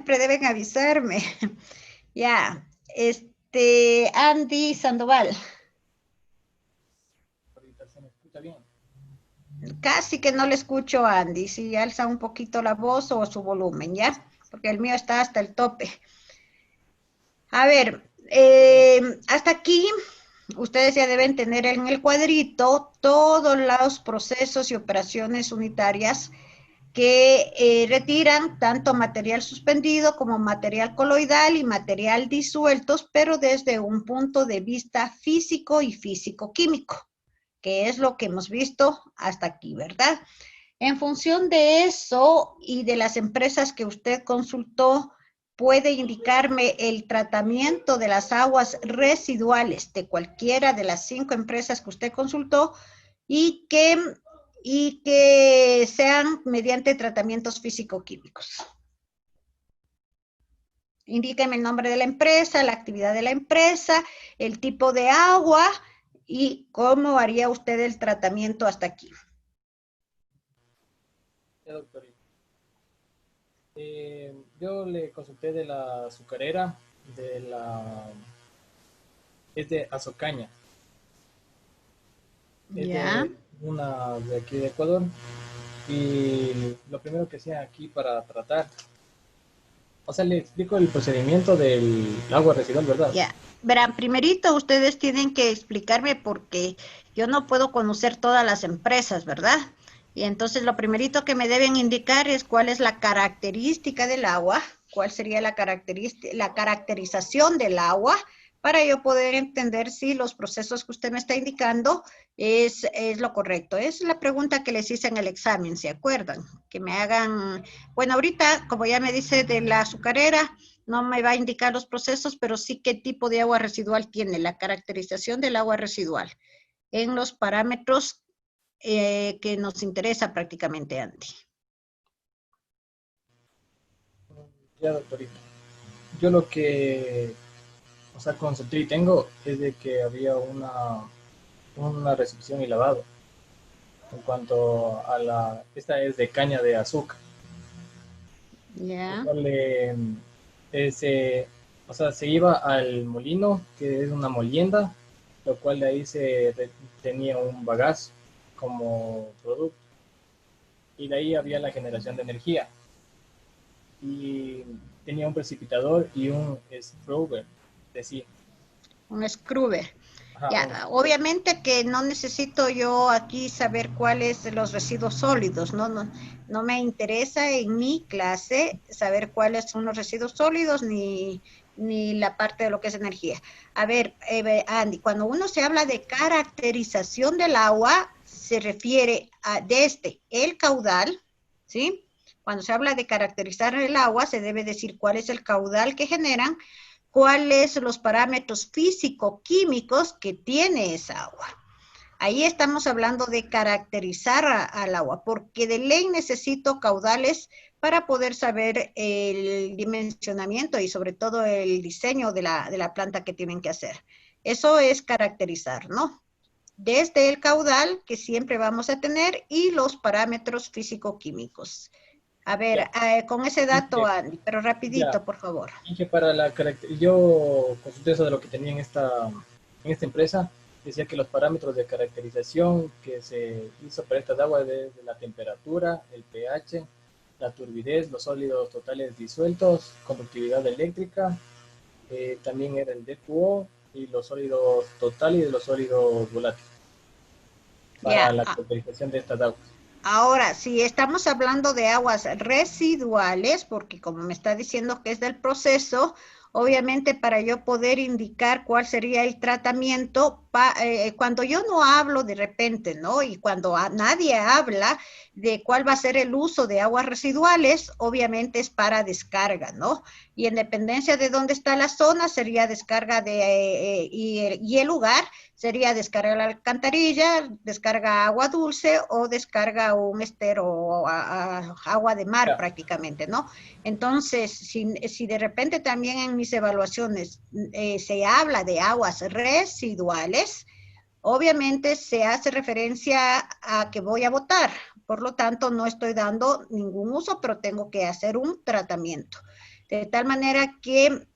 siempre deben avisarme. Ya, Andy Sandoval. Ahorita se me escucha bien. Casi que no le escucho a Andy. Si alza un poquito la voz o su volumen, ¿ya? Porque el mío está hasta el tope. A ver, hasta aquí ustedes ya deben tener en el cuadrito todos los procesos y operaciones unitarias que retiran tanto material suspendido como material coloidal y material disueltos, pero desde un punto de vista físico y físico-químico, que es lo que hemos visto hasta aquí, ¿verdad? En función de eso y de las empresas que usted consultó, puede indicarme el tratamiento de las aguas residuales de cualquiera de las 5 empresas que usted consultó y que sean mediante tratamientos físico-químicos. Indíqueme el nombre de la empresa, la actividad de la empresa, el tipo de agua y cómo haría usted el tratamiento hasta aquí. Ya, doctorita. Yo le consulté de la azucarera, de la... es de Azocaña, es Ya. de una de aquí de Ecuador. Y lo primero que hacía aquí para tratar, o sea, le explico el procedimiento del agua residual, ¿verdad? Ya, verán, primerito ustedes tienen que explicarme porque yo no puedo conocer todas las empresas, ¿verdad? Y entonces lo primerito que me deben indicar es cuál es la característica del agua, cuál sería la caracterización del agua, para yo poder entender si los procesos que usted me está indicando es lo correcto. Es la pregunta que les hice en el examen, ¿se acuerdan? Que me hagan, bueno, ahorita, como ya me dice de la azucarera, no me va a indicar los procesos, pero sí qué tipo de agua residual tiene, la caracterización del agua residual en los parámetros que nos interesa prácticamente, Andy. Ya, doctorita. Yo lo que, o sea, consulté y tengo es de que había una recepción y lavado. En cuanto a esta es de caña de azúcar, lo Ya, cual o sea, se iba al molino, que es una molienda, lo cual de ahí tenía un bagazo como producto, y de ahí había la generación de energía, y tenía un precipitador y un scrubber, decía. un scrubber. Ajá, Ya, obviamente que no necesito yo aquí saber cuáles los residuos sólidos, no me interesa en mi clase saber cuáles son los residuos sólidos ni la parte de lo que es energía. A ver, Andy, cuando uno se habla de caracterización del agua, se refiere a desde el caudal, ¿sí? Cuando se habla de caracterizar el agua, se debe decir cuál es el caudal que generan, cuáles son los parámetros físico-químicos que tiene esa agua. Ahí estamos hablando de caracterizar al agua, porque de ley necesito caudales para poder saber el dimensionamiento y sobre todo el diseño de la planta que tienen que hacer. Eso es caracterizar, ¿no? Desde el caudal que siempre vamos a tener y los parámetros físico-químicos. A ver, ya. con ese Y dato, Andy, pero ya, rapidito, por favor. y que para yo consulté eso de lo que tenía en esta empresa, decía que los parámetros de caracterización que se hizo para estas aguas de la temperatura, el pH, la turbidez, los sólidos totales disueltos, conductividad eléctrica, también era el DQO y los sólidos totales y los sólidos volátiles para Ya, la caracterización de estas aguas. ahora, si estamos hablando de aguas residuales, porque como me está diciendo que es del proceso, obviamente para yo poder indicar cuál sería el tratamiento, cuando yo no hablo de repente, ¿no? Y cuando nadie habla de cuál va a ser el uso de aguas residuales, obviamente es para descarga, ¿no? Y en dependencia de dónde está la zona, sería descarga y el lugar, sería descarga la alcantarilla, descarga agua dulce o descarga un estero o agua de mar Ya, prácticamente, ¿no? Entonces, si de repente también en mis evaluaciones se habla de aguas residuales, obviamente se hace referencia a que voy a votar, por lo tanto no estoy dando ningún uso, pero tengo que hacer un tratamiento. De tal manera que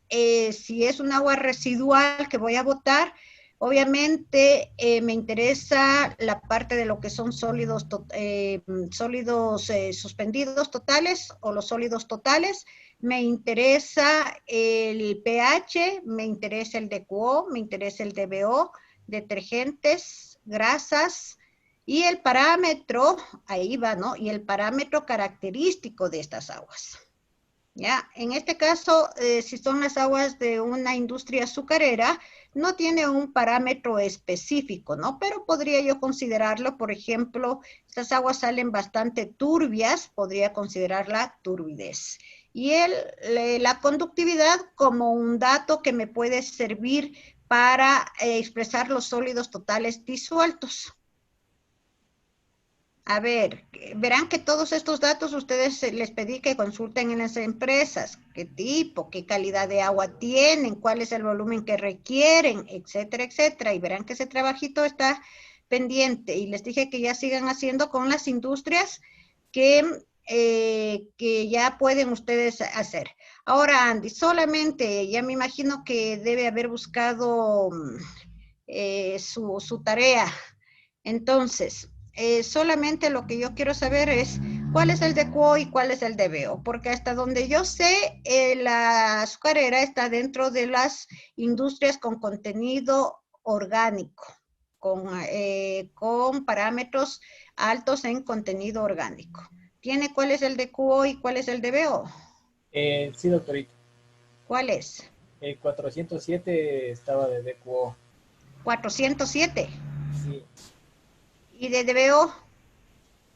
si es un agua residual que voy a botar, obviamente me interesa la parte de lo que son sólidos, sólidos suspendidos totales o los sólidos totales. Me interesa el pH, me interesa el DQO, me interesa el DBO, detergentes, grasas y el parámetro, ahí va, ¿no? Y el parámetro característico de estas aguas. ¿Ya? En este caso, si son las aguas de una industria azucarera, no tiene un parámetro específico, ¿no? Pero podría yo considerarlo, por ejemplo, estas aguas salen bastante turbias, podría considerarla turbidez. Y la conductividad como un dato que me puede servir para expresar los sólidos totales disueltos. A ver, verán que todos estos datos ustedes les pedí que consulten en las empresas, qué tipo, qué calidad de agua tienen, cuál es el volumen que requieren, etcétera, etcétera. Y verán que ese trabajito está pendiente. Y les dije que ya sigan haciendo con las industrias que ya pueden ustedes hacer. Ahora, Andy, solamente, ya me imagino que debe haber buscado su tarea. Entonces, solamente lo que yo quiero saber es cuál es el DQO y cuál es el DBO, porque hasta donde yo sé, la azucarera está dentro de las industrias con contenido orgánico, con parámetros altos en contenido orgánico. ¿Tiene cuál es el DQO y cuál es el DBO? Sí, doctorita. ¿Cuál es? 407 estaba de DQO. 407. Sí. ¿Y de DBO?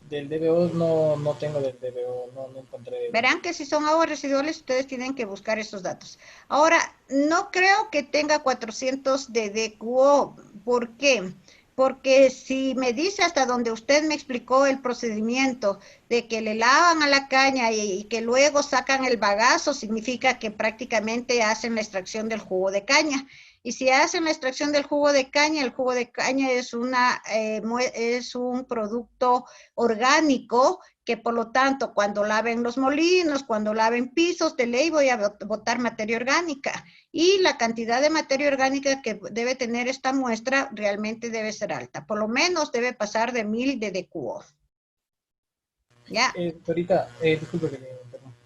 Del DBO no tengo del DBO, no encontré. Verán que si son aguas residuales, ustedes tienen que buscar estos datos. Ahora, no creo que tenga 400 de DQO. ¿Por qué? Porque si me dice hasta donde usted me explicó el procedimiento de que le lavan a la caña y que luego sacan el bagazo, significa que prácticamente hacen la extracción del jugo de caña. Y si hacen la extracción del jugo de caña, el jugo de caña es un producto orgánico que por lo tanto cuando laven los molinos, cuando laven pisos, de ley voy a botar materia orgánica. Y la cantidad de materia orgánica que debe tener esta muestra realmente debe ser alta. Por lo menos debe pasar de 1000 de DQO. ¿Ya? Ahorita, disculpe que me interrumpa.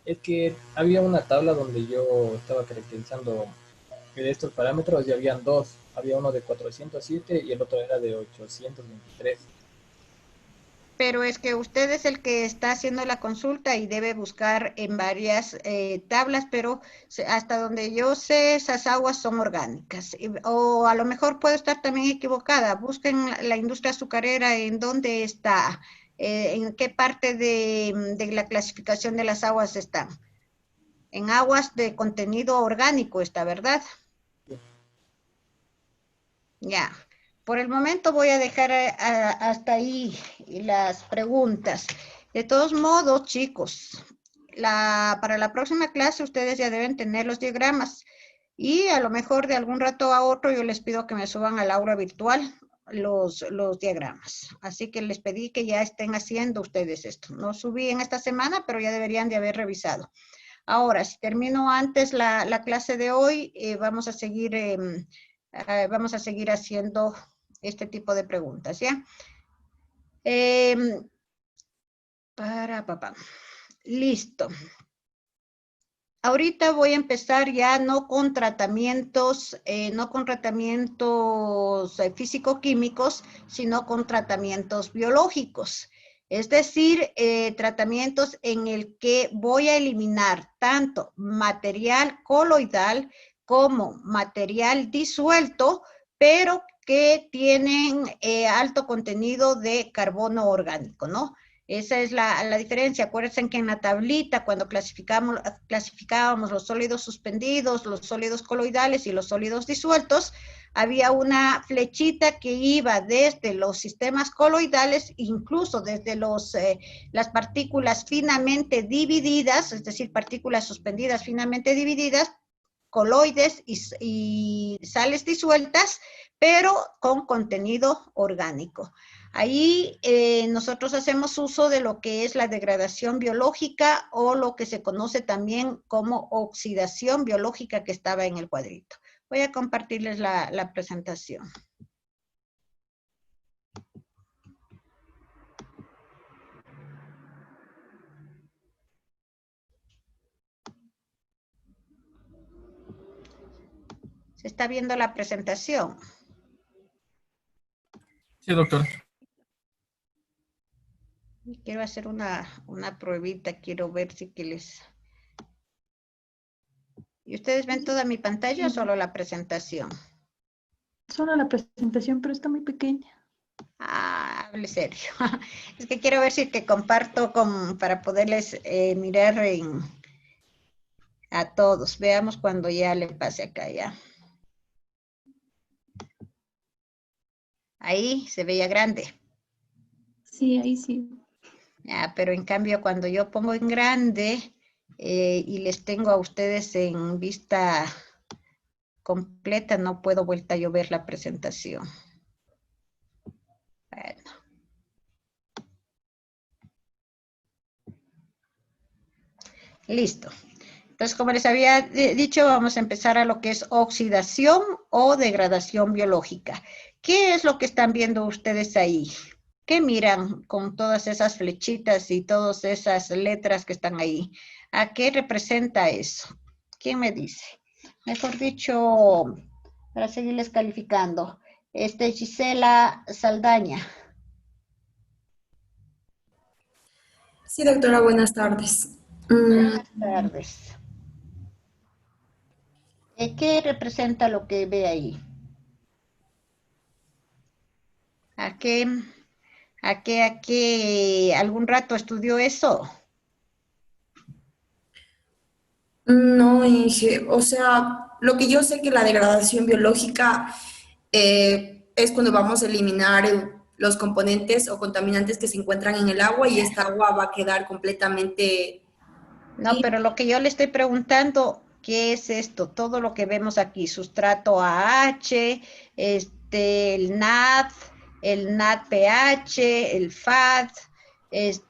Es que había una tabla donde yo estaba caracterizando estos parámetros y habían dos. Había uno de 407 y el otro era de 823. Pero es que usted es el que está haciendo la consulta y debe buscar en varias tablas, pero hasta donde yo sé, esas aguas son orgánicas. O a lo mejor puedo estar también equivocada. Busquen la industria azucarera en dónde está, en qué parte de la clasificación de las aguas están. En aguas de contenido orgánico está, ¿verdad? Sí. Ya. Por el momento voy a dejar hasta ahí las preguntas. De todos modos, chicos, para la próxima clase ustedes ya deben tener los diagramas y a lo mejor de algún rato a otro yo les pido que me suban al aula virtual los diagramas. Así que les pedí que ya estén haciendo ustedes esto. No subí en esta semana, pero ya deberían de haber revisado. Ahora, si termino antes la clase de hoy, vamos a seguir haciendo este tipo de preguntas, ¿ya? Listo. Ahorita voy a empezar ya no con tratamientos físico-químicos, sino con tratamientos biológicos. Es decir, tratamientos en el que voy a eliminar tanto material coloidal como material disuelto, pero que tienen alto contenido de carbono orgánico, ¿no? Esa es la diferencia. Acuérdense que en la tablita, cuando clasificábamos los sólidos suspendidos, los sólidos coloidales y los sólidos disueltos, había una flechita que iba desde los sistemas coloidales, incluso desde las partículas finamente divididas, es decir, partículas suspendidas finamente divididas, coloides y sales disueltas, pero con contenido orgánico. Ahí nosotros hacemos uso de lo que es la degradación biológica o lo que se conoce también como oxidación biológica que estaba en el cuadrito. Voy a compartirles la presentación. ¿Se está viendo la presentación? Sí, doctor. Quiero hacer una pruebita, quiero ver si que les... ¿Y ustedes ven toda mi pantalla o solo la presentación? Solo la presentación, pero está muy pequeña. Ah, hable serio. Es que quiero ver si que comparto para poderles mirar a todos. Veamos cuando ya le pase acá ya. Ahí se veía grande. Sí, ahí sí. Ya, pero en cambio cuando yo pongo en grande y les tengo a ustedes en vista completa, no puedo vuelta yo ver la presentación. Bueno. Listo. Entonces, como les había dicho, vamos a empezar a lo que es oxidación o degradación biológica. ¿Qué es lo que están viendo ustedes ahí? ¿Qué miran con todas esas flechitas y todas esas letras que están ahí? ¿A qué representa eso? ¿Quién me dice? Mejor dicho, para seguirles calificando. Gisela Saldaña. Sí, doctora, buenas tardes. Buenas tardes. ¿Qué representa lo que ve ahí? ¿A qué algún rato estudió eso? No, Inge, o sea, lo que yo sé que la degradación biológica es cuando vamos a eliminar los componentes o contaminantes que se encuentran en el agua y esta agua va a quedar completamente... No, pero lo que yo le estoy preguntando, ¿qué es esto? Todo lo que vemos aquí, sustrato AH, el NAD pH, el FAD, el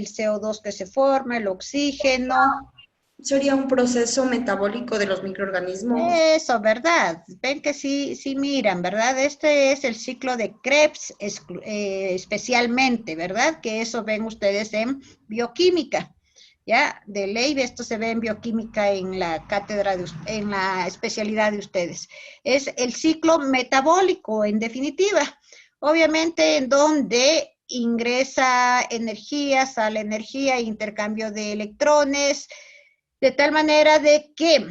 CO2 que se forma, el oxígeno. Sería un proceso metabólico de los microorganismos. Eso, ¿verdad? Ven que sí, sí miran, ¿verdad? Este es el ciclo de Krebs especialmente, ¿verdad? Que eso ven ustedes en bioquímica, ¿ya? De ley, esto se ve en bioquímica en la cátedra, en la especialidad de ustedes. Es el ciclo metabólico, en definitiva. Obviamente, en donde ingresa energía, sale energía, intercambio de electrones, de tal manera de que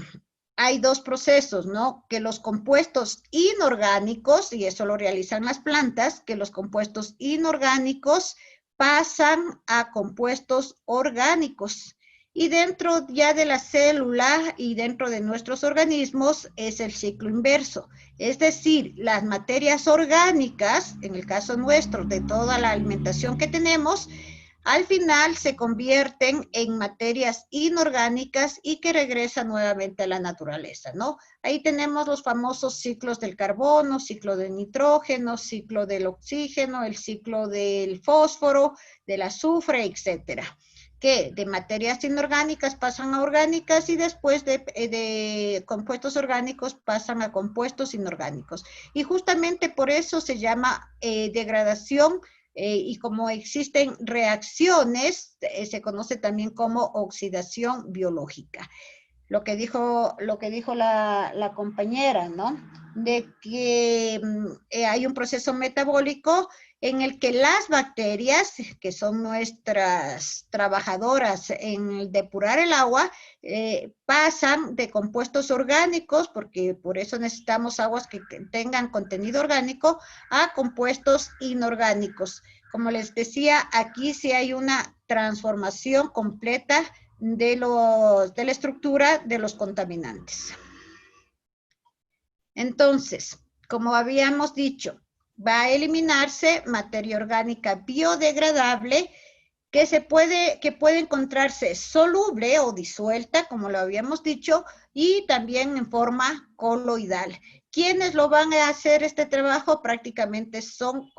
hay dos procesos, ¿no? Que los compuestos inorgánicos, y eso lo realizan las plantas, que los compuestos inorgánicos pasan a compuestos orgánicos. Y dentro ya de la célula y dentro de nuestros organismos es el ciclo inverso. Es decir, las materias orgánicas, en el caso nuestro, de toda la alimentación que tenemos, al final se convierten en materias inorgánicas y que regresan nuevamente a la naturaleza, ¿no? Ahí tenemos los famosos ciclos del carbono, ciclo del nitrógeno, ciclo del oxígeno, el ciclo del fósforo, del azufre, etcétera, que de materias inorgánicas pasan a orgánicas y después de compuestos orgánicos pasan a compuestos inorgánicos. Y justamente por eso se llama degradación y como existen reacciones, se conoce también como oxidación biológica. Lo que dijo la compañera, ¿no? De que hay un proceso metabólico en el que las bacterias, que son nuestras trabajadoras en el depurar el agua, pasan de compuestos orgánicos, porque por eso necesitamos aguas que tengan contenido orgánico, a compuestos inorgánicos. Como les decía, aquí sí hay una transformación completa de la estructura de los contaminantes. Entonces, como habíamos dicho, va a eliminarse materia orgánica biodegradable que puede encontrarse soluble o disuelta, como lo habíamos dicho, y también en forma coloidal. ¿Quiénes lo van a hacer este trabajo? Prácticamente son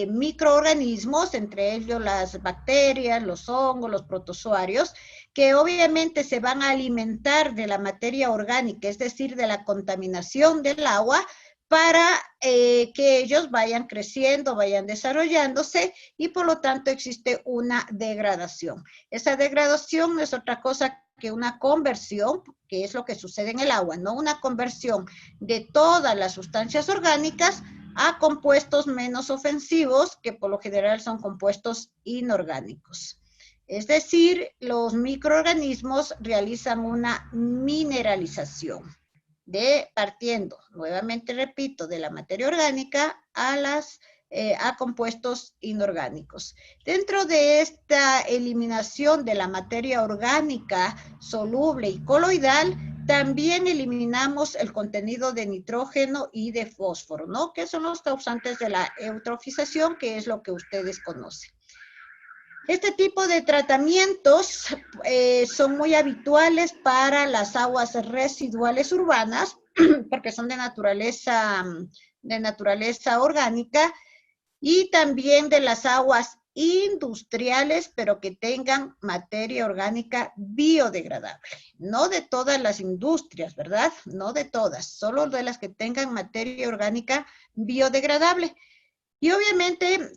microorganismos, entre ellos las bacterias, los hongos, los protozoarios, que obviamente se van a alimentar de la materia orgánica, es decir, de la contaminación del agua, para que ellos vayan creciendo, vayan desarrollándose y por lo tanto existe una degradación. Esa degradación no es otra cosa que una conversión, que es lo que sucede en el agua, no una conversión de todas las sustancias orgánicas a compuestos menos ofensivos, que por lo general son compuestos inorgánicos. Es decir, los microorganismos realizan una mineralización, partiendo, nuevamente repito, de la materia orgánica a compuestos inorgánicos. Dentro de esta eliminación de la materia orgánica soluble y coloidal, también eliminamos el contenido de nitrógeno y de fósforo, ¿no? Que son los causantes de la eutrofización, que es lo que ustedes conocen. Este tipo de tratamientos son muy habituales para las aguas residuales urbanas, porque son de naturaleza orgánica, y también de las aguas industriales, pero que tengan materia orgánica biodegradable. No de todas las industrias, ¿verdad? No de todas, solo de las que tengan materia orgánica biodegradable. Y obviamente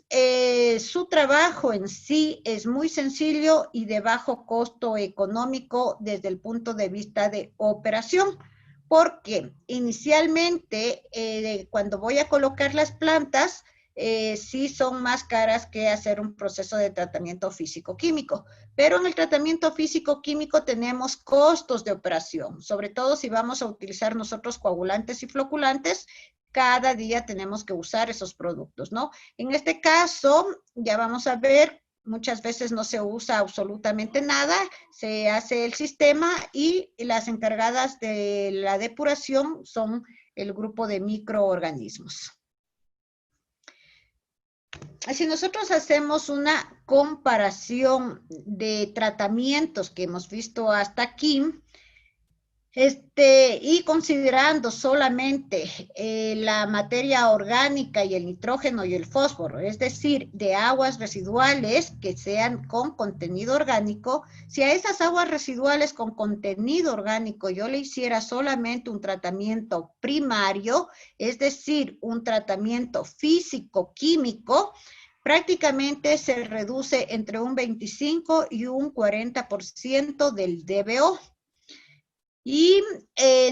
su trabajo en sí es muy sencillo y de bajo costo económico desde el punto de vista de operación, porque inicialmente cuando voy a colocar las plantas, sí son más caras que hacer un proceso de tratamiento físico-químico, pero en el tratamiento físico-químico tenemos costos de operación, sobre todo si vamos a utilizar nosotros coagulantes y floculantes. Cada día tenemos que usar esos productos, ¿no? En este caso, ya vamos a ver, muchas veces no se usa absolutamente nada, se hace el sistema y las encargadas de la depuración son el grupo de microorganismos. Si nosotros hacemos una comparación de tratamientos que hemos visto hasta aquí, y considerando solamente la materia orgánica y el nitrógeno y el fósforo, es decir, de aguas residuales que sean con contenido orgánico, si a esas aguas residuales con contenido orgánico yo le hiciera solamente un tratamiento primario, es decir, un tratamiento físico-químico, prácticamente se reduce entre un 25 y un 40% del DBO. Y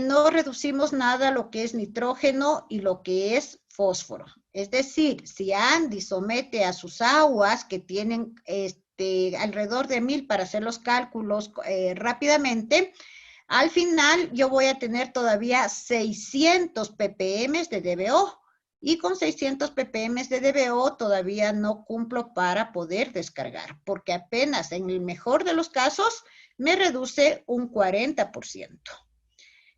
no reducimos nada lo que es nitrógeno y lo que es fósforo. Es decir, si Andy somete a sus aguas que tienen alrededor de 1000 para hacer los cálculos rápidamente, al final yo voy a tener todavía 600 ppm de DBO. Y con 600 ppm de DBO todavía no cumplo para poder descargar, porque apenas en el mejor de los casos me reduce un 40%.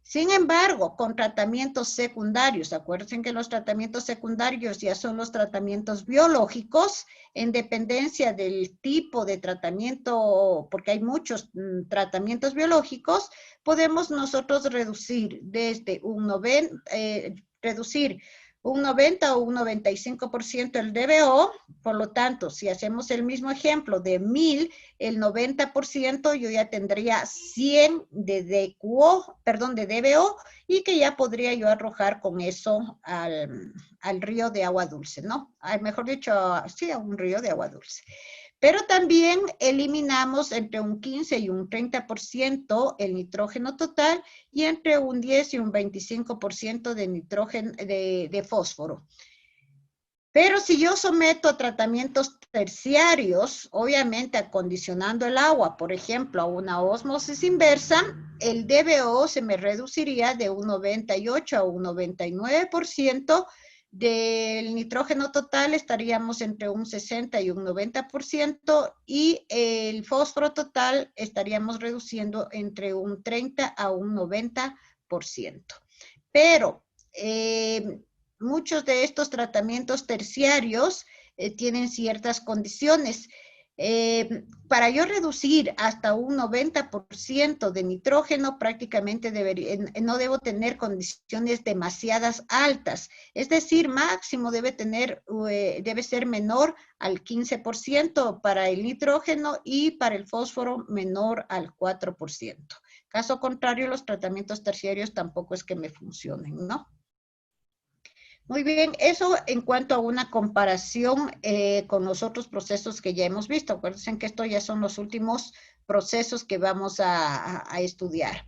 Sin embargo, con tratamientos secundarios, acuérdense que los tratamientos secundarios ya son los tratamientos biológicos, en dependencia del tipo de tratamiento, porque hay muchos tratamientos biológicos, podemos nosotros reducir desde un 90 o un 95% el DBO. Por lo tanto, si hacemos el mismo ejemplo de 1000, el 90% yo ya tendría 100 de DBO y que ya podría yo arrojar con eso al río de agua dulce, ¿no? Mejor dicho, sí, a un río de agua dulce. Pero también eliminamos entre un 15 y un 30% el nitrógeno total y entre un 10 y un 25% de nitrógeno de fósforo. Pero si yo someto a tratamientos terciarios, obviamente acondicionando el agua, por ejemplo, a una ósmosis inversa, el DBO se me reduciría de un 98 a un 99%. Del nitrógeno total estaríamos entre un 60 y un 90% y el fósforo total estaríamos reduciendo entre un 30 a un 90%. Pero muchos de estos tratamientos terciarios tienen ciertas condiciones. Para yo reducir hasta un 90% de nitrógeno, prácticamente no debo tener condiciones demasiadas altas. Es decir, máximo debe ser menor al 15% para el nitrógeno y para el fósforo menor al 4%. Caso contrario, los tratamientos terciarios tampoco es que me funcionen, ¿no? Muy bien, eso en cuanto a una comparación con los otros procesos que ya hemos visto. Acuérdense que estos ya son los últimos procesos que vamos a estudiar.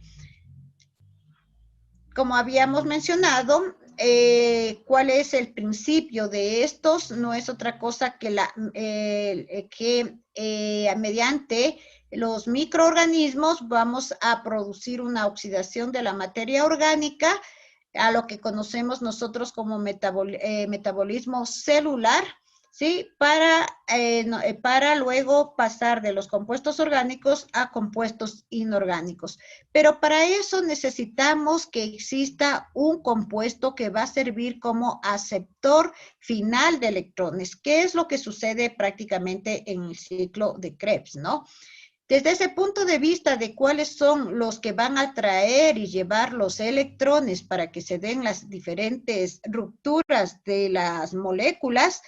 Como habíamos mencionado, ¿cuál es el principio de estos? No es otra cosa que, mediante los microorganismos vamos a producir una oxidación de la materia orgánica, a lo que conocemos nosotros como metabolismo celular, ¿sí? Para luego pasar de los compuestos orgánicos a compuestos inorgánicos. Pero para eso necesitamos que exista un compuesto que va a servir como aceptor final de electrones, que es lo que sucede prácticamente en el ciclo de Krebs, ¿no? Desde ese punto de vista de cuáles son los que van a traer y llevar los electrones para que se den las diferentes rupturas de las moléculas,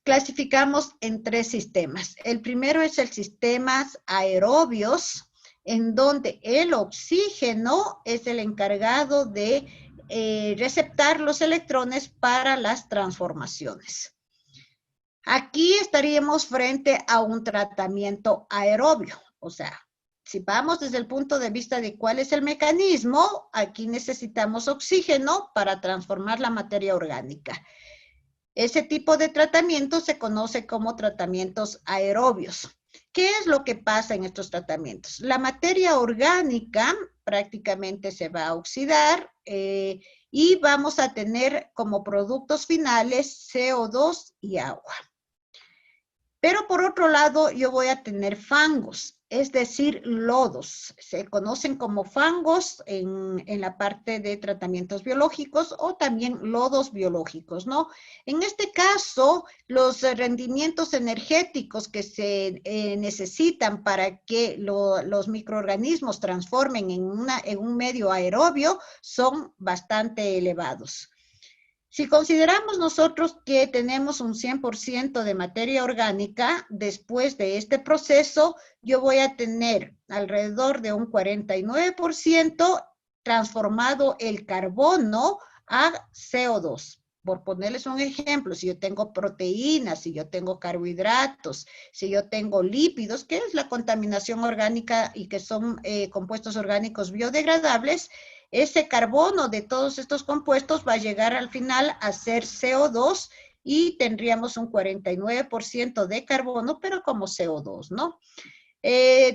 clasificamos en 3 sistemas. El primero es el sistema aerobios, en donde el oxígeno es el encargado de receptar los electrones para las transformaciones. Aquí estaríamos frente a un tratamiento aerobio, o sea, si vamos desde el punto de vista de cuál es el mecanismo, aquí necesitamos oxígeno para transformar la materia orgánica. Ese tipo de tratamiento se conoce como tratamientos aerobios. ¿Qué es lo que pasa en estos tratamientos? La materia orgánica prácticamente se va a oxidar y vamos a tener como productos finales CO2 y agua. Pero por otro lado, yo voy a tener fangos, es decir, lodos. Se conocen como fangos en la parte de tratamientos biológicos o también lodos biológicos, ¿no? En este caso, los rendimientos energéticos que se necesitan para que los microorganismos transformen en un medio aerobio son bastante elevados. Si consideramos nosotros que tenemos un 100% de materia orgánica, después de este proceso, yo voy a tener alrededor de un 49% transformado el carbono a CO2. Por ponerles un ejemplo, si yo tengo proteínas, si yo tengo carbohidratos, si yo tengo lípidos, que es la contaminación orgánica y que son compuestos orgánicos biodegradables, ese carbono de todos estos compuestos va a llegar al final a ser CO2 y tendríamos un 49% de carbono, pero como CO2, ¿no?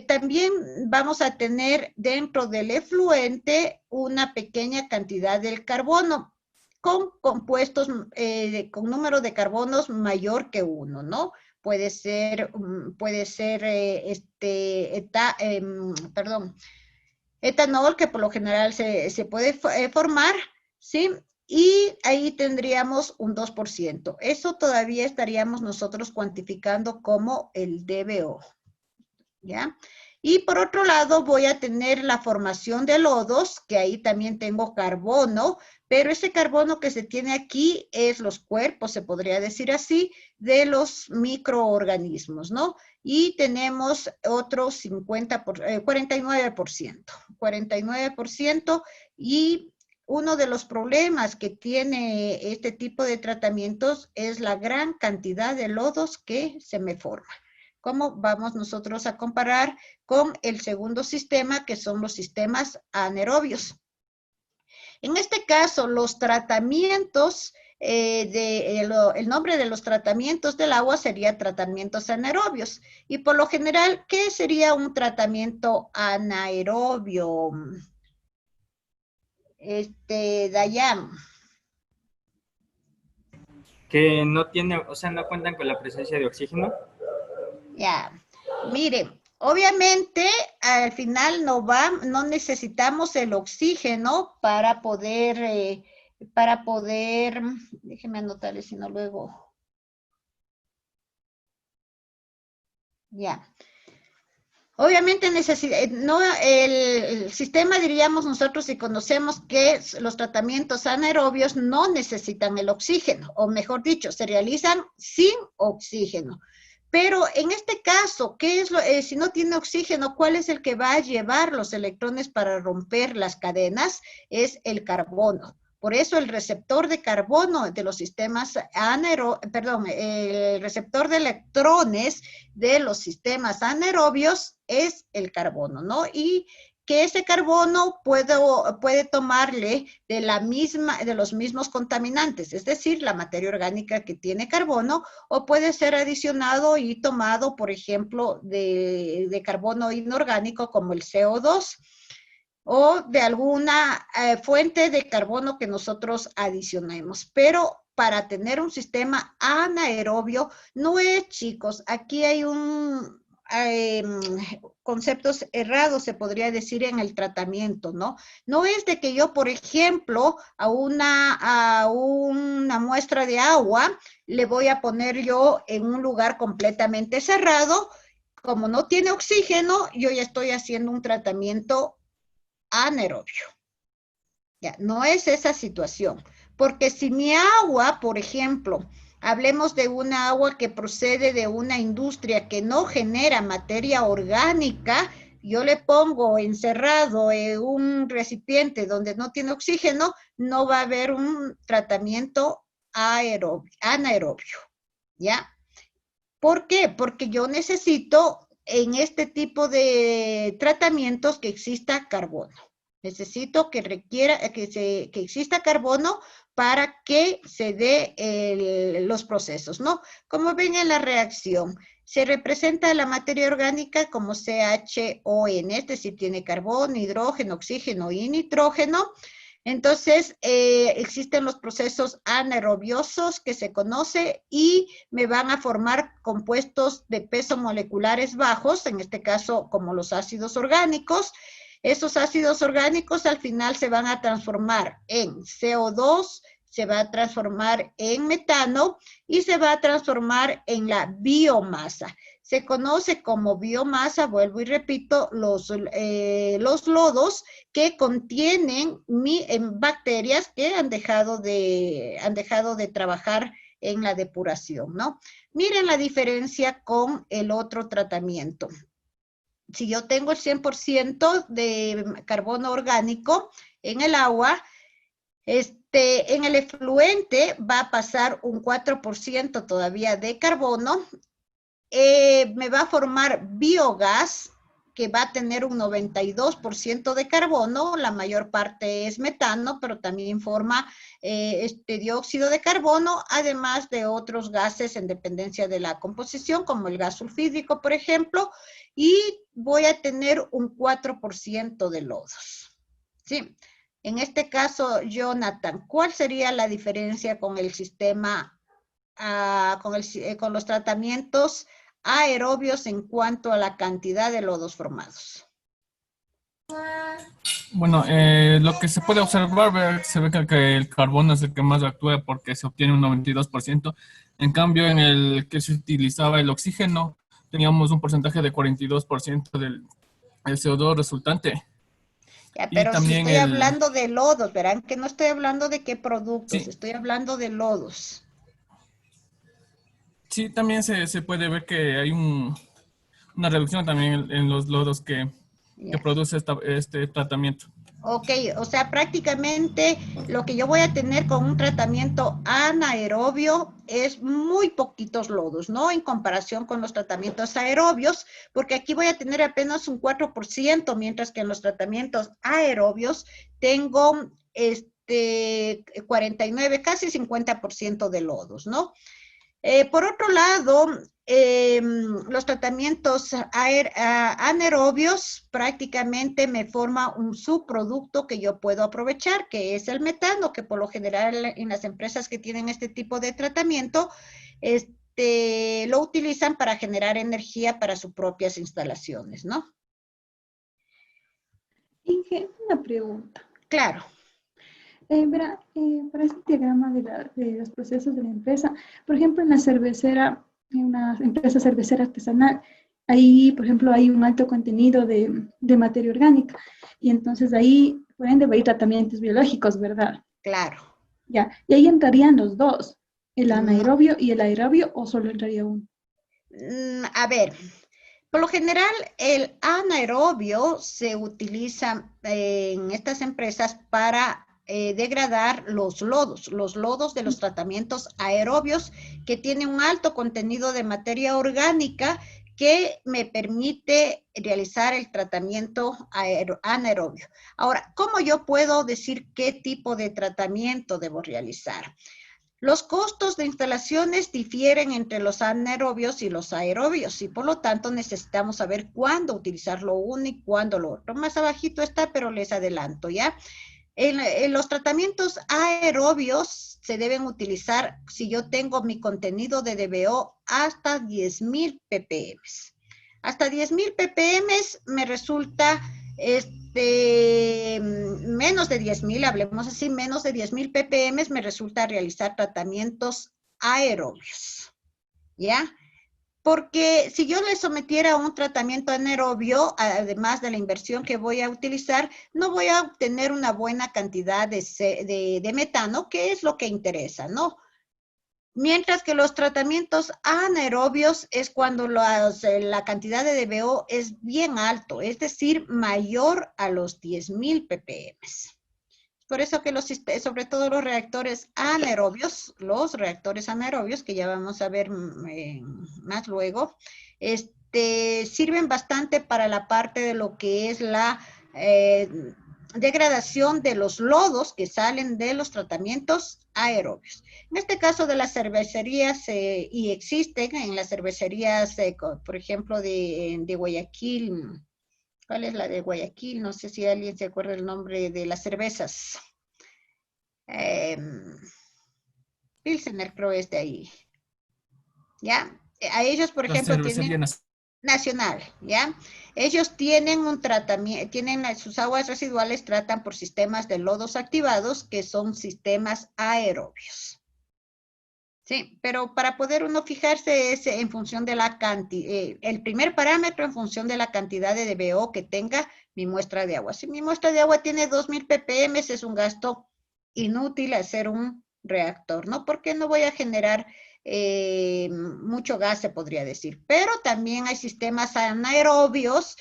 También vamos a tener dentro del efluente una pequeña cantidad del carbono con compuestos con número de carbonos mayor que 1, ¿no? Puede ser etanol, que por lo general se puede formar, ¿sí? Y ahí tendríamos un 2%. Eso todavía estaríamos nosotros cuantificando como el DBO, ¿ya? Y por otro lado voy a tener la formación de lodos, que ahí también tengo carbono, pero ese carbono que se tiene aquí es los cuerpos, se podría decir así, de los microorganismos, ¿no? Y tenemos otro 49%, y uno de los problemas que tiene este tipo de tratamientos es la gran cantidad de lodos que se me forman. ¿Cómo vamos nosotros a comparar con el segundo sistema, que son los sistemas anaerobios? En este caso, los tratamientos, el nombre de los tratamientos del agua sería tratamientos anaerobios. Y por lo general, ¿qué sería un tratamiento anaerobio? Dayan. Que no tiene, o sea, no cuentan con la presencia de oxígeno. Ya, miren, obviamente al final no necesitamos el oxígeno para poder, déjenme anotarle, si no luego. Ya. Obviamente no, el sistema, diríamos nosotros, si conocemos que los tratamientos anaerobios no necesitan el oxígeno, o mejor dicho, se realizan sin oxígeno. Pero en este caso, ¿qué es si no tiene oxígeno, cuál es el que va a llevar los electrones para romper las cadenas? Es el carbono. Por eso el receptor de carbono de los sistemas el receptor de electrones de los sistemas anaerobios es el carbono, ¿no? Y que ese carbono puede tomarle de los mismos contaminantes, es decir, la materia orgánica que tiene carbono, o puede ser adicionado y tomado, por ejemplo, de carbono inorgánico como el CO2, o de alguna fuente de carbono que nosotros adicionemos. Pero para tener un sistema anaerobio, no es, chicos, aquí hay conceptos errados, se podría decir, en el tratamiento, ¿no? No es de que yo, por ejemplo, a una muestra de agua le voy a poner yo en un lugar completamente cerrado. Como no tiene oxígeno, yo ya estoy haciendo un tratamiento anaerobio. Ya, no es esa situación. Porque si mi agua, por ejemplo, hablemos de una agua que procede de una industria que no genera materia orgánica, yo le pongo encerrado en un recipiente donde no tiene oxígeno, no va a haber un tratamiento anaerobio. ¿Ya? ¿Por qué? Porque yo necesito en este tipo de tratamientos que exista carbono. Necesito que exista carbono para que se dé los procesos, ¿no? Como ven en la reacción, se representa la materia orgánica como CHON, es decir, tiene carbono, hidrógeno, oxígeno y nitrógeno. Entonces, existen los procesos anaerobiosos que se conoce y me van a formar compuestos de peso moleculares bajos, en este caso como los ácidos orgánicos. Esos ácidos orgánicos al final se van a transformar en CO2, se va a transformar en metano y se va a transformar en la biomasa. Se conoce como biomasa, vuelvo y repito, los lodos que contienen bacterias que han dejado de trabajar en la depuración, ¿no? Miren la diferencia con el otro tratamiento. Si yo tengo el 100% de carbono orgánico en el agua, en el efluente va a pasar un 4% todavía de carbono, me va a formar biogás, que va a tener un 92% de carbono, la mayor parte es metano, pero también forma dióxido de carbono, además de otros gases en dependencia de la composición, como el gas sulfídrico, por ejemplo, y voy a tener un 4% de lodos. ¿Sí? En este caso, Jonathan, ¿cuál sería la diferencia con el sistema, con los tratamientos aerobios en cuanto a la cantidad de lodos formados? Bueno, lo que se puede observar, se ve que el carbono es el que más actúa porque se obtiene un 92%. En cambio, en el que se utilizaba el oxígeno, teníamos un porcentaje de 42% del CO2 resultante. Ya, pero también si estoy hablando de lodos, verán que no estoy hablando de qué productos, sí, estoy hablando de lodos. Sí, también se puede ver que hay una reducción también en los lodos que produce este tratamiento. Ok, o sea, prácticamente lo que yo voy a tener con un tratamiento anaerobio es muy poquitos lodos, ¿no? En comparación con los tratamientos aerobios, porque aquí voy a tener apenas un 4%, mientras que en los tratamientos aerobios tengo 49, casi 50% de lodos, ¿no? Por otro lado, los tratamientos anaerobios prácticamente me forma un subproducto que yo puedo aprovechar, que es el metano, que por lo general en las empresas que tienen este tipo de tratamiento, lo utilizan para generar energía para sus propias instalaciones, ¿no? Inge, una pregunta. Claro. Verá, para este diagrama de los procesos de la empresa, por ejemplo, en la cervecera, en una empresa cervecera artesanal, ahí, por ejemplo, hay un alto contenido de materia orgánica. Y entonces ahí, por ende, va a ir tratamientos biológicos, ¿verdad? Claro. Ya. Y ahí entrarían los dos, el No, anaerobio y el aerobio, o solo entraría uno. a ver, por lo general, el anaerobio se utiliza en estas empresas para degradar los lodos de los tratamientos aerobios que tienen un alto contenido de materia orgánica que me permite realizar el tratamiento anaerobio. Ahora, ¿cómo yo puedo decir qué tipo de tratamiento debo realizar? Los costos de instalaciones difieren entre los anaerobios y los aerobios y por lo tanto necesitamos saber cuándo utilizar lo uno y cuándo lo otro. Más abajito está, pero les adelanto, ¿ya? En los tratamientos aerobios se deben utilizar si yo tengo mi contenido de DBO hasta 10.000 ppm. Hasta 10.000 ppm me resulta menos de 10.000, hablemos así, menos de 10.000 ppm me resulta realizar tratamientos aerobios, ¿ya? Porque si yo le sometiera a un tratamiento anaerobio, además de la inversión que voy a utilizar, no voy a obtener una buena cantidad de metano, que es lo que interesa, ¿no? Mientras que los tratamientos anaerobios es cuando la cantidad de DBO es bien alto, es decir, mayor a los 10.000 ppm. Por eso que sobre todo los reactores anaerobios, que ya vamos a ver más luego, sirven bastante para la parte de lo que es la degradación de los lodos que salen de los tratamientos aerobios. En este caso de las cervecerías, y existen en las cervecerías, por ejemplo, de Guayaquil. ¿Cuál es la de Guayaquil? No sé si alguien se acuerda el nombre de las cervezas. Pilsener creo es de ahí. ¿Ya? A ellos, por La ejemplo, cervecería tienen nacional, ¿ya? Ellos tienen un tratamiento, sus aguas residuales tratan por sistemas de lodos activados, que son sistemas aerobios. Sí, pero para poder uno fijarse es en función de la cantidad, el primer parámetro en función de la cantidad de DBO que tenga mi muestra de agua. Si mi muestra de agua tiene 2.000 ppm, es un gasto inútil hacer un reactor, ¿no? Porque no voy a generar mucho gas, se podría decir. Pero también hay sistemas anaerobios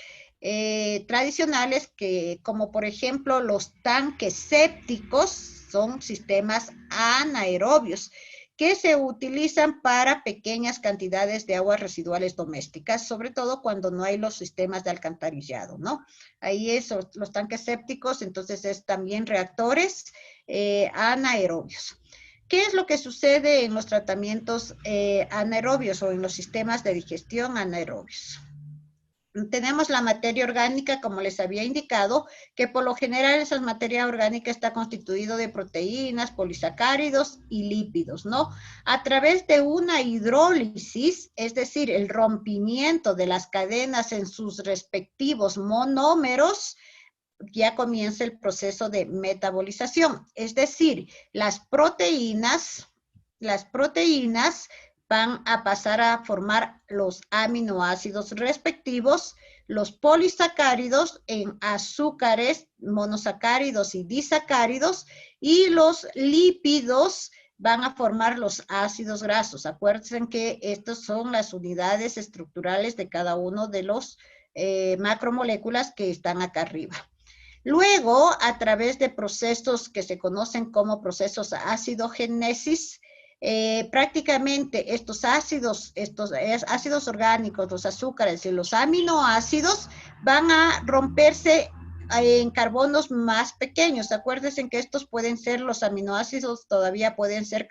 tradicionales que, como por ejemplo los tanques sépticos, son sistemas anaerobios que se utilizan para pequeñas cantidades de aguas residuales domésticas, sobre todo cuando no hay los sistemas de alcantarillado, ¿no? Ahí es los tanques sépticos, entonces es también reactores anaerobios. ¿Qué es lo que sucede en los tratamientos anaerobios o en los sistemas de digestión anaerobios? Tenemos la materia orgánica, como les había indicado, que por lo general esa materia orgánica está constituida de proteínas, polisacáridos y lípidos, ¿no? A través de una hidrólisis, es decir, el rompimiento de las cadenas en sus respectivos monómeros, ya comienza el proceso de metabolización. Es decir, las proteínas van a pasar a formar los aminoácidos respectivos, los polisacáridos en azúcares, monosacáridos y disacáridos, y los lípidos van a formar los ácidos grasos. Acuérdense que estas son las unidades estructurales de cada uno de los macromoléculas que están acá arriba. Luego, a través de procesos que se conocen como procesos acidogénesis, prácticamente estos ácidos orgánicos, los azúcares y los aminoácidos van a romperse en carbonos más pequeños. Acuérdense que estos pueden ser, los aminoácidos todavía pueden ser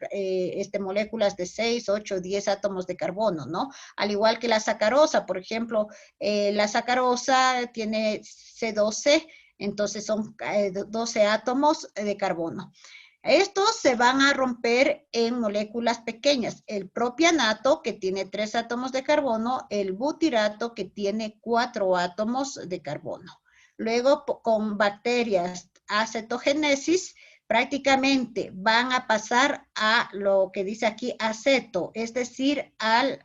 moléculas de 6, 8, 10 átomos de carbono, ¿no? Al igual que la sacarosa, por ejemplo, la sacarosa tiene C12, entonces son 12 átomos de carbono. Estos se van a romper en moléculas pequeñas. El propianato, que tiene 3 átomos de carbono, el butirato, que tiene 4 átomos de carbono. Luego, con bacterias acetogénesis, prácticamente van a pasar a lo que dice aquí aceto, es decir, a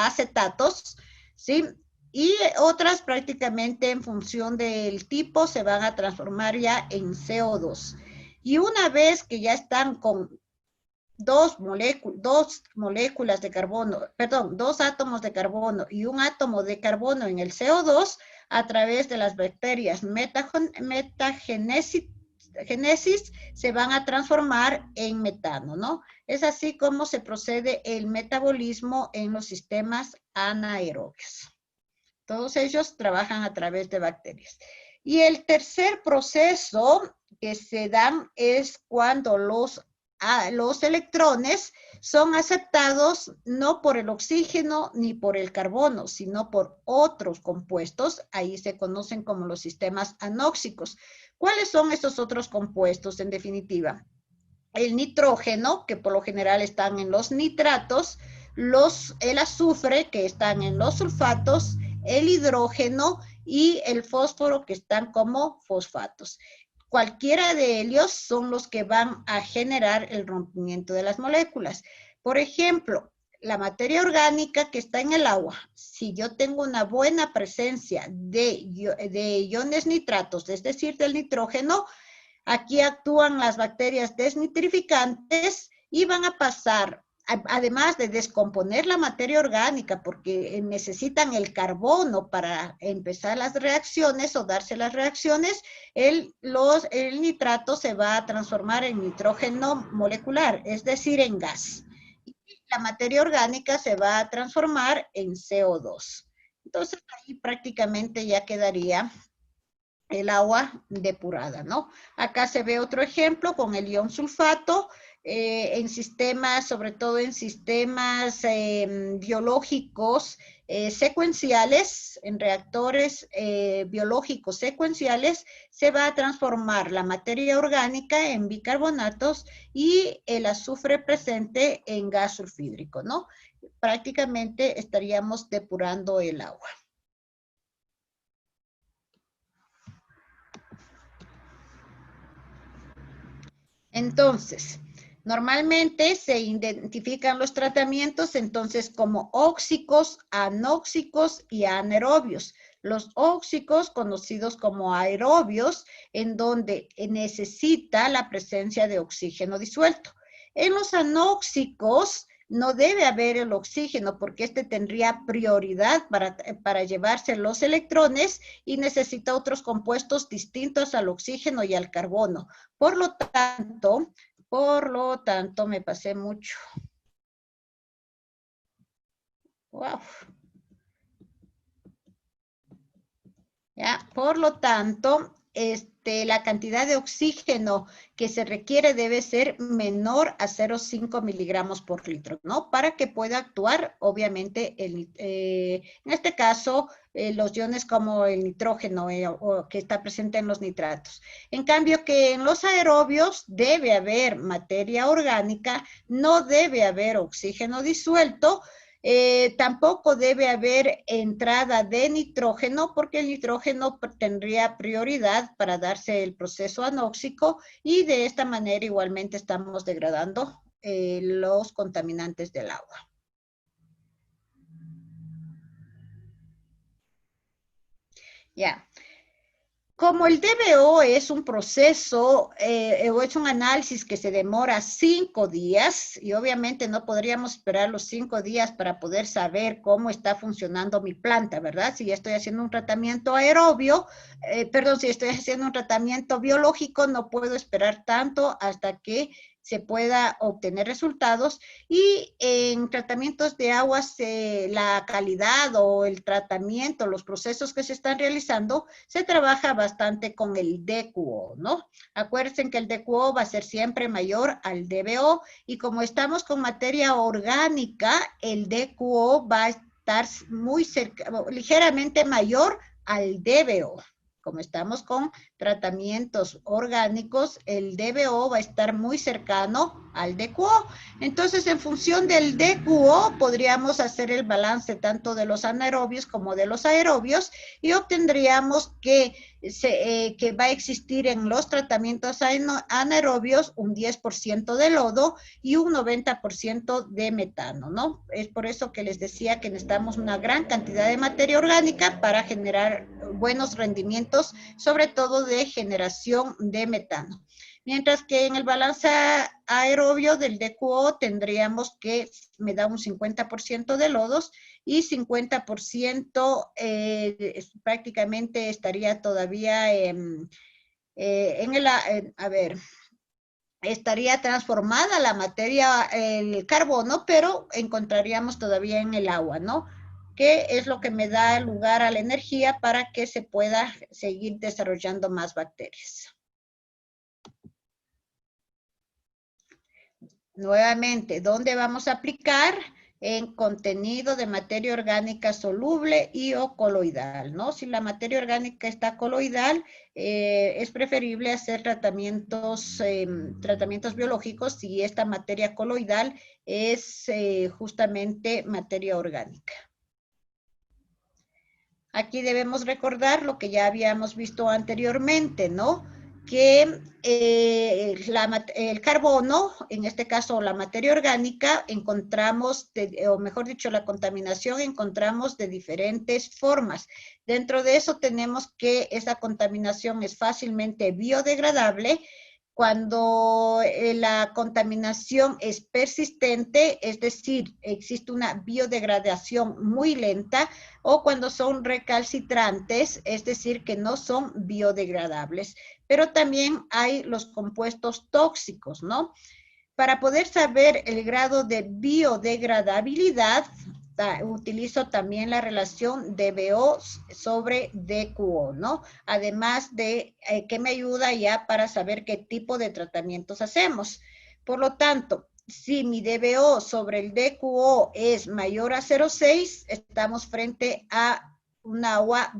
acetatos, ¿sí? Y otras prácticamente en función del tipo se van a transformar ya en CO2. Y una vez que ya están con dos moléculas de carbono, perdón, dos átomos de carbono y un átomo de carbono en el CO2, a través de las bacterias metagénesis se van a transformar en metano, ¿no? Es así como se procede el metabolismo en los sistemas anaerobios. Todos ellos trabajan a través de bacterias. Y el tercer proceso que se dan es cuando los electrones son aceptados no por el oxígeno ni por el carbono, sino por otros compuestos. Ahí se conocen como los sistemas anóxicos. ¿Cuáles son estos otros compuestos en definitiva? El nitrógeno, que por lo general están en los nitratos, el azufre, que están en los sulfatos, el hidrógeno y el fósforo, que están como fosfatos. Cualquiera de ellos son los que van a generar el rompimiento de las moléculas. Por ejemplo, la materia orgánica que está en el agua, si yo tengo una buena presencia de iones nitratos, es decir, del nitrógeno, aquí actúan las bacterias desnitrificantes y van a pasar, además de descomponer la materia orgánica, porque necesitan el carbono para empezar las reacciones o darse las reacciones, el nitrato se va a transformar en nitrógeno molecular, es decir, en gas. Y la materia orgánica se va a transformar en CO2. Entonces, ahí prácticamente ya quedaría el agua depurada, ¿no? Acá se ve otro ejemplo con el ion sulfato, en sistemas, sobre todo en sistemas biológicos secuenciales, en reactores biológicos secuenciales, se va a transformar la materia orgánica en bicarbonatos y el azufre presente en gas sulfídrico, ¿no? Prácticamente estaríamos depurando el agua. Entonces, normalmente se identifican los tratamientos entonces como óxicos, anóxicos y anaerobios. Los óxicos, conocidos como aerobios, en donde necesita la presencia de oxígeno disuelto. En los anóxicos no debe haber el oxígeno porque este tendría prioridad para llevarse los electrones y necesita otros compuestos distintos al oxígeno y al carbono. Por lo tanto, me pasé mucho. Wow. ¿Ya? Por lo tanto, la cantidad de oxígeno que se requiere debe ser menor a 0,5 miligramos por litro, ¿no? Para que pueda actuar, obviamente, en este caso, los iones como el nitrógeno que está presente en los nitratos. En cambio, que en los aerobios debe haber materia orgánica, no debe haber oxígeno disuelto. Tampoco debe haber entrada de nitrógeno porque el nitrógeno tendría prioridad para darse el proceso anóxico y de esta manera igualmente estamos degradando los contaminantes del agua. Ya. Como el DBO es un proceso o es un análisis que se demora 5 días y obviamente no podríamos esperar los 5 días para poder saber cómo está funcionando mi planta, ¿verdad? Si estoy haciendo un tratamiento aerobio, si estoy haciendo un tratamiento biológico, no puedo esperar tanto hasta que se pueda obtener resultados y en tratamientos de aguas la calidad o el tratamiento, los procesos que se están realizando, se trabaja bastante con el DQO, ¿no? Acuérdense que el DQO va a ser siempre mayor al DBO y como estamos con materia orgánica, el DQO va a estar ligeramente mayor al DBO. Como estamos con tratamientos orgánicos, el DBO va a estar muy cercano al DQO. Entonces, en función del DQO, podríamos hacer el balance tanto de los anaerobios como de los aerobios y obtendríamos que va a existir en los tratamientos anaerobios un 10% de lodo y un 90% de metano, ¿no? Es por eso que les decía que necesitamos una gran cantidad de materia orgánica para generar buenos rendimientos, sobre todo de generación de metano. Mientras que en el balance aerobio del DQO tendríamos que me da un 50% de lodos y 50% prácticamente estaría todavía estaría transformada la materia, el carbono, pero encontraríamos todavía en el agua, ¿no? Que es lo que me da lugar a la energía para que se pueda seguir desarrollando más bacterias. Nuevamente, ¿dónde vamos a aplicar? En contenido de materia orgánica soluble y o coloidal, ¿no? Si la materia orgánica está coloidal, es preferible hacer tratamientos biológicos si esta materia coloidal es justamente materia orgánica. Aquí debemos recordar lo que ya habíamos visto anteriormente, ¿no? Que el carbono, en este caso la materia orgánica, encontramos, o mejor dicho, la contaminación encontramos de diferentes formas. Dentro de eso tenemos que esa contaminación es fácilmente biodegradable. Cuando la contaminación es persistente, es decir, existe una biodegradación muy lenta, o cuando son recalcitrantes, es decir, que no son biodegradables. Pero también hay los compuestos tóxicos, ¿no? Para poder saber el grado de biodegradabilidad, utilizo también la relación DBO sobre DQO, ¿no? Además de que me ayuda ya para saber qué tipo de tratamientos hacemos. Por lo tanto, si mi DBO sobre el DQO es mayor a 0,6, estamos frente a un agua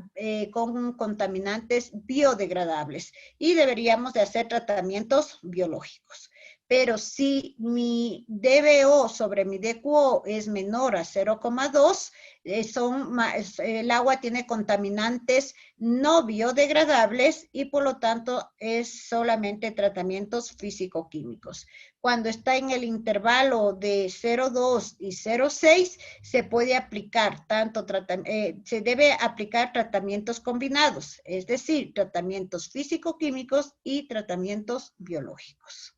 con contaminantes biodegradables y deberíamos de hacer tratamientos biológicos. Pero si mi DBO sobre mi DQO es menor a 0,2, el agua tiene contaminantes no biodegradables y por lo tanto es solamente tratamientos físico-químicos. Cuando está en el intervalo de 0,2 y 0,6, se puede aplicar se debe aplicar tratamientos combinados, es decir, tratamientos físico-químicos y tratamientos biológicos.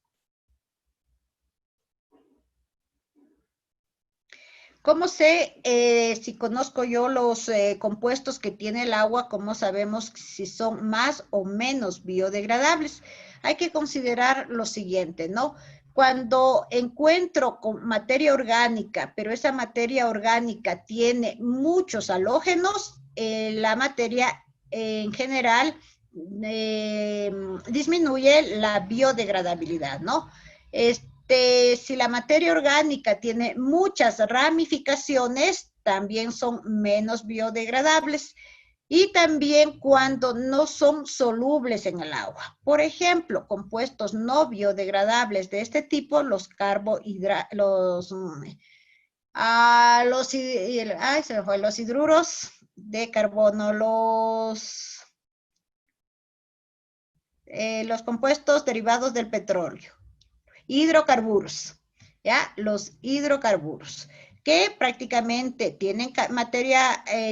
¿Cómo sé si conozco yo los compuestos que tiene el agua? ¿Cómo sabemos si son más o menos biodegradables? Hay que considerar lo siguiente, ¿no? Cuando encuentro con materia orgánica, pero esa materia orgánica tiene muchos halógenos, la materia en general disminuye la biodegradabilidad, ¿no? Si la materia orgánica tiene muchas ramificaciones, también son menos biodegradables. Y también cuando no son solubles en el agua. Por ejemplo, compuestos no biodegradables de este tipo, los hidruros de carbono, los compuestos derivados del petróleo. Hidrocarburos, ¿ya? Los hidrocarburos, que prácticamente tienen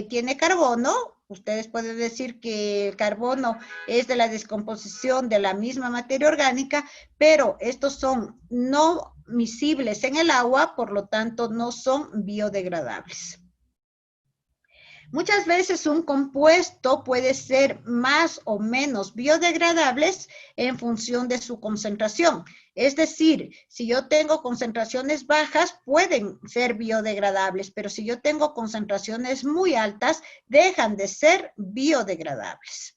tiene carbono. Ustedes pueden decir que el carbono es de la descomposición de la misma materia orgánica, pero estos son no miscibles en el agua, por lo tanto no son biodegradables. Muchas veces un compuesto puede ser más o menos biodegradable en función de su concentración. Es decir, si yo tengo concentraciones bajas, pueden ser biodegradables, pero si yo tengo concentraciones muy altas, dejan de ser biodegradables.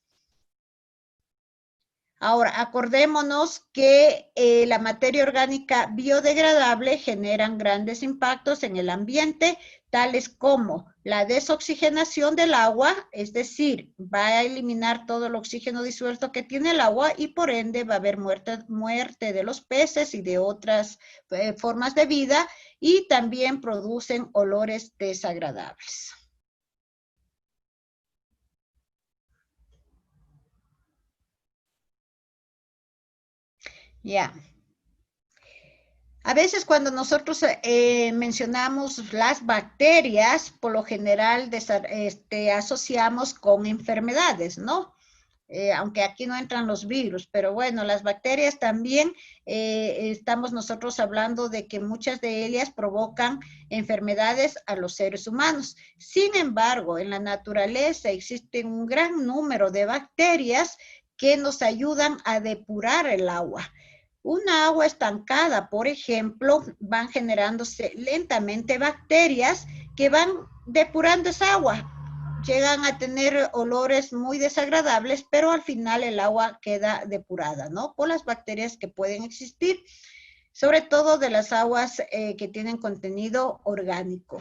Ahora, acordémonos que la materia orgánica biodegradable generan grandes impactos en el ambiente, tales como la desoxigenación del agua, es decir, va a eliminar todo el oxígeno disuelto que tiene el agua y por ende va a haber muerte de los peces y de otras formas de vida, y también producen olores desagradables. Ya. A veces cuando nosotros mencionamos las bacterias, por lo general asociamos con enfermedades, ¿no? Aunque aquí no entran los virus, pero bueno, las bacterias también, estamos nosotros hablando de que muchas de ellas provocan enfermedades a los seres humanos. Sin embargo, en la naturaleza existe un gran número de bacterias que nos ayudan a depurar el agua. Una agua estancada, por ejemplo, van generándose lentamente bacterias que van depurando esa agua. Llegan a tener olores muy desagradables, pero al final el agua queda depurada, ¿no? Por las bacterias que pueden existir, sobre todo de las aguas que tienen contenido orgánico.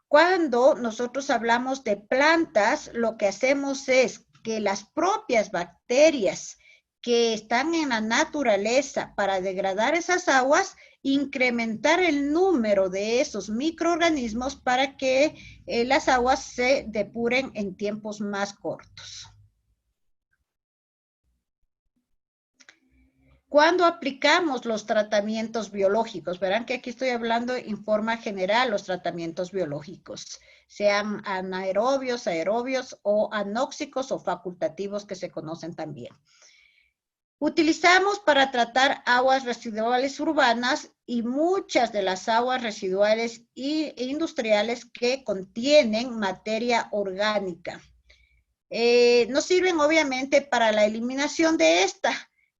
Cuando nosotros hablamos de plantas, lo que hacemos es que las propias bacterias que están en la naturaleza para degradar esas aguas, incrementar el número de esos microorganismos para que las aguas se depuren en tiempos más cortos. Cuando aplicamos los tratamientos biológicos, verán que aquí estoy hablando en forma general, los tratamientos biológicos, sean anaerobios, aerobios o anóxicos o facultativos que se conocen también. Utilizamos para tratar aguas residuales urbanas y muchas de las aguas residuales e industriales que contienen materia orgánica. Nos sirven obviamente para la eliminación de esta.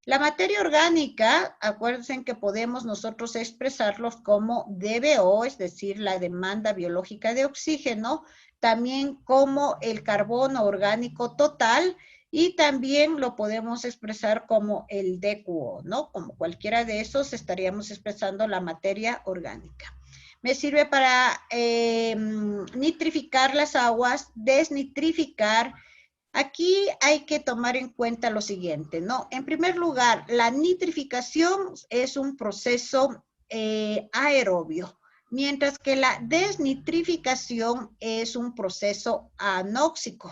La materia orgánica, acuérdense que podemos nosotros expresarlos como DBO, es decir, la demanda biológica de oxígeno, también como el carbono orgánico total, y también lo podemos expresar como el DQO, ¿no? Como cualquiera de esos estaríamos expresando la materia orgánica. Me sirve para nitrificar las aguas, desnitrificar. Aquí hay que tomar en cuenta lo siguiente, ¿no? En primer lugar, la nitrificación es un proceso aerobio, mientras que la desnitrificación es un proceso anóxico.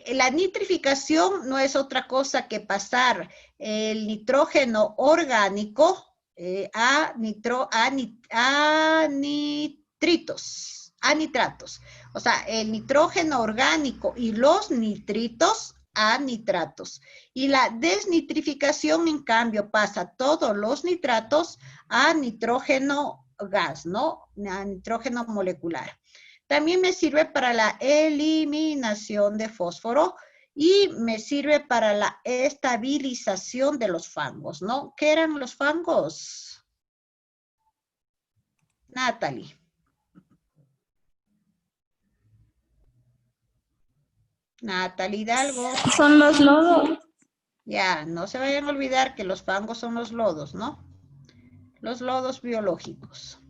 La nitrificación no es otra cosa que pasar el nitrógeno orgánico a nitratos. O sea, el nitrógeno orgánico y los nitritos a nitratos. Y la desnitrificación, en cambio, pasa todos los nitratos a nitrógeno gas, ¿no? A nitrógeno molecular. También me sirve para la eliminación de fósforo y me sirve para la estabilización de los fangos, ¿no? ¿Qué eran los fangos? Natalie. Natalie Hidalgo. Son los lodos. Ya, no se vayan a olvidar que los fangos son los lodos, ¿no? Los lodos biológicos.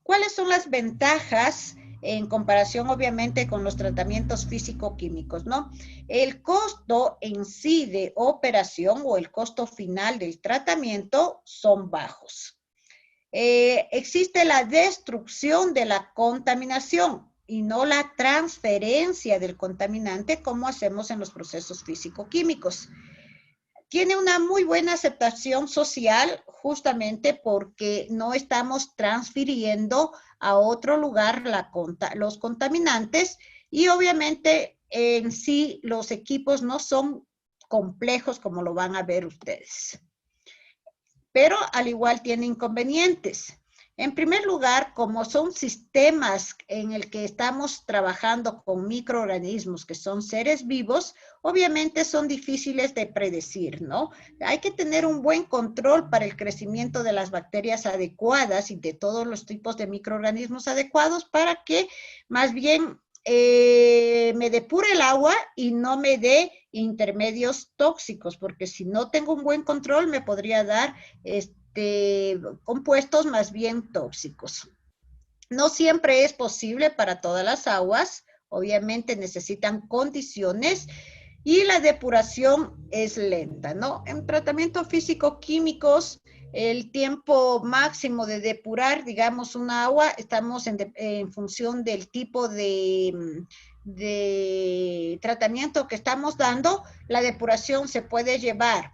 ¿Cuáles son las ventajas en comparación, obviamente, con los tratamientos físico-químicos, ¿no? El costo en sí de operación o el costo final del tratamiento son bajos. Existe la destrucción de la contaminación y no la transferencia del contaminante como hacemos en los procesos físico-químicos. Tiene una muy buena aceptación social justamente porque no estamos transfiriendo a otro lugar los contaminantes y obviamente en sí los equipos no son complejos como lo van a ver ustedes. Pero al igual tiene inconvenientes. En primer lugar, como son sistemas en el que estamos trabajando con microorganismos que son seres vivos, obviamente son difíciles de predecir, ¿no? Hay que tener un buen control para el crecimiento de las bacterias adecuadas y de todos los tipos de microorganismos adecuados para que más bien me depure el agua y no me dé intermedios tóxicos, porque si no tengo un buen control me podría dar compuestos más bien tóxicos. No siempre es posible para todas las aguas, obviamente necesitan condiciones y la depuración es lenta, ¿no? En tratamientos físico-químicos, el tiempo máximo de depurar, digamos, una agua, estamos en función del tipo de tratamiento que estamos dando, la depuración se puede llevar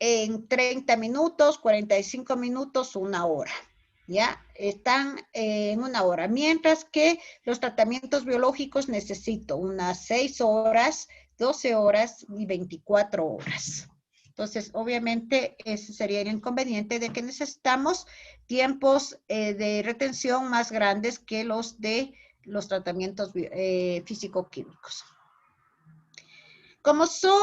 en 30 minutos, 45 minutos, una hora. ¿Ya? Están en una hora. Mientras que los tratamientos biológicos necesito unas 6 horas, 12 horas y 24 horas. Entonces, obviamente, ese sería el inconveniente de que necesitamos tiempos de retención más grandes que los de los tratamientos físico-químicos. Como son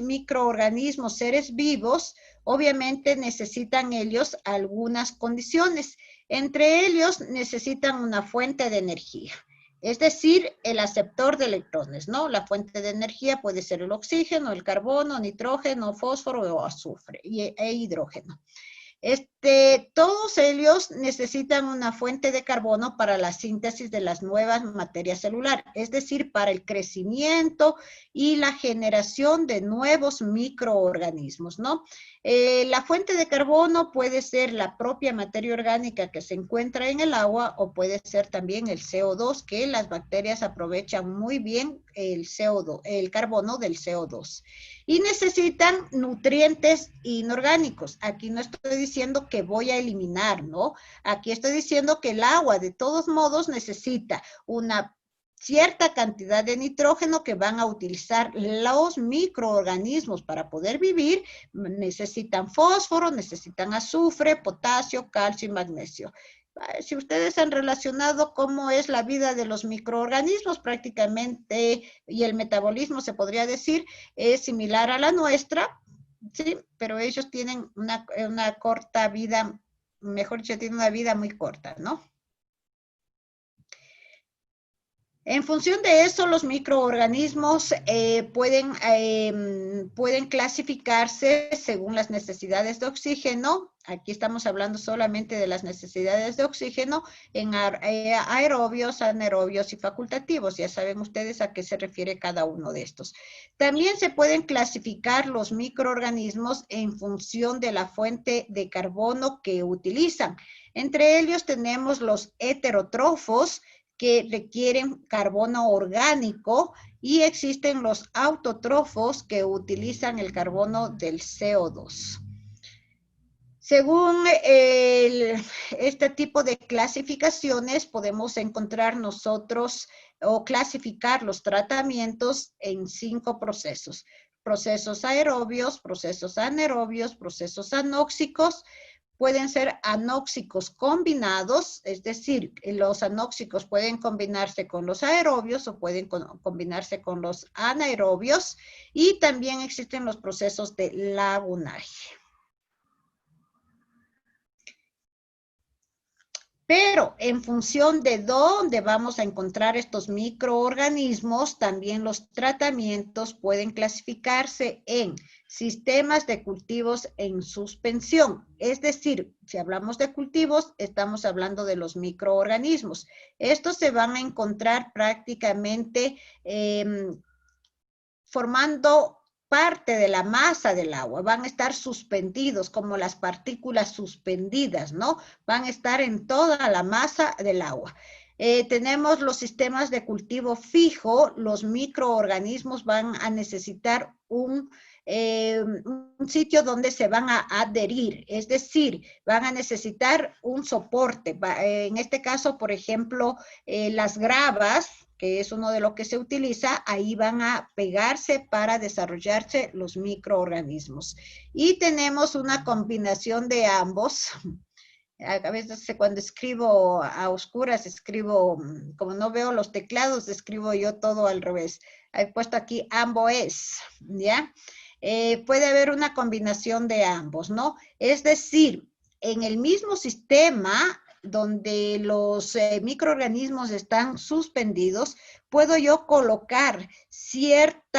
microorganismos, seres vivos, obviamente necesitan ellos algunas condiciones. Entre ellos necesitan una fuente de energía, es decir, el aceptor de electrones, ¿no? La fuente de energía puede ser el oxígeno, el carbono, nitrógeno, fósforo o azufre e hidrógeno. Todos ellos necesitan una fuente de carbono para la síntesis de las nuevas materias celulares, es decir, para el crecimiento y la generación de nuevos microorganismos, ¿no? La fuente de carbono puede ser la propia materia orgánica que se encuentra en el agua o puede ser también el CO2, que las bacterias aprovechan muy bien el CO2, el carbono del CO2. Y necesitan nutrientes inorgánicos. Aquí no estoy diciendo que voy a eliminar, ¿no? Aquí estoy diciendo que el agua de todos modos necesita una cierta cantidad de nitrógeno que van a utilizar los microorganismos para poder vivir. Necesitan fósforo, necesitan azufre, potasio, calcio y magnesio. Si ustedes han relacionado cómo es la vida de los microorganismos prácticamente y el metabolismo, se podría decir, es similar a la nuestra, ¿sí? Pero ellos tienen una corta vida, mejor dicho, tienen una vida muy corta, ¿no? En función de eso, los microorganismos pueden clasificarse según las necesidades de oxígeno. Aquí estamos hablando solamente de las necesidades de oxígeno en aerobios, anaerobios y facultativos. Ya saben ustedes a qué se refiere cada uno de estos. También se pueden clasificar los microorganismos en función de la fuente de carbono que utilizan. Entre ellos tenemos los heterótrofos, que requieren carbono orgánico, y existen los autótrofos que utilizan el carbono del CO2. Según este tipo de clasificaciones, podemos encontrar nosotros o clasificar los tratamientos en 5 procesos. Procesos aerobios, procesos anaerobios, procesos anóxicos. Pueden ser anóxicos combinados, es decir, los anóxicos pueden combinarse con los aerobios o pueden combinarse con los anaerobios, y también existen los procesos de lagunaje. Pero en función de dónde vamos a encontrar estos microorganismos, también los tratamientos pueden clasificarse en sistemas de cultivos en suspensión. Es decir, si hablamos de cultivos, estamos hablando de los microorganismos. Estos se van a encontrar prácticamente formando parte de la masa del agua, van a estar suspendidos como las partículas suspendidas, ¿no? Van a estar en toda la masa del agua. Tenemos los sistemas de cultivo fijo, los microorganismos van a necesitar un sitio donde se van a adherir, es decir, van a necesitar un soporte. En este caso, por ejemplo, las gravas, que es uno de los que se utiliza, ahí van a pegarse para desarrollarse los microorganismos. Y tenemos una combinación de ambos. A veces cuando escribo a oscuras, escribo, como no veo los teclados, escribo yo todo al revés. He puesto aquí ambos, ¿ya? Puede haber una combinación de ambos, ¿no? Es decir, en el mismo sistema donde los microorganismos están suspendidos, puedo yo colocar ciertos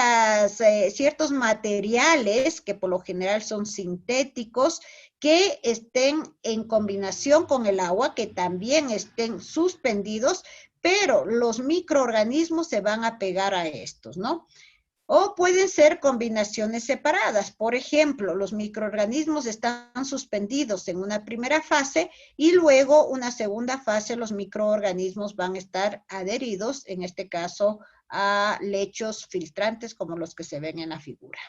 materiales que por lo general son sintéticos, que estén en combinación con el agua, que también estén suspendidos, pero los microorganismos se van a pegar a estos, ¿no? O pueden ser combinaciones separadas. Por ejemplo, los microorganismos están suspendidos en una primera fase y luego una segunda fase los microorganismos van a estar adheridos, en este caso, a lechos filtrantes como los que se ven en la figura.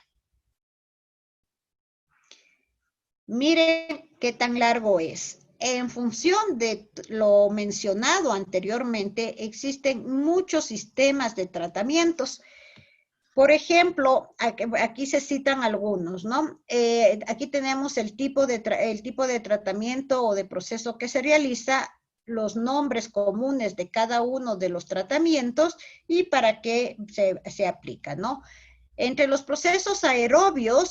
Miren qué tan largo es. En función de lo mencionado anteriormente, existen muchos sistemas de tratamientos. Por ejemplo, aquí se citan algunos, ¿no? Aquí tenemos el tipo de tratamiento o de proceso que se realiza, los nombres comunes de cada uno de los tratamientos y para qué se aplica, ¿no? Entre los procesos aerobios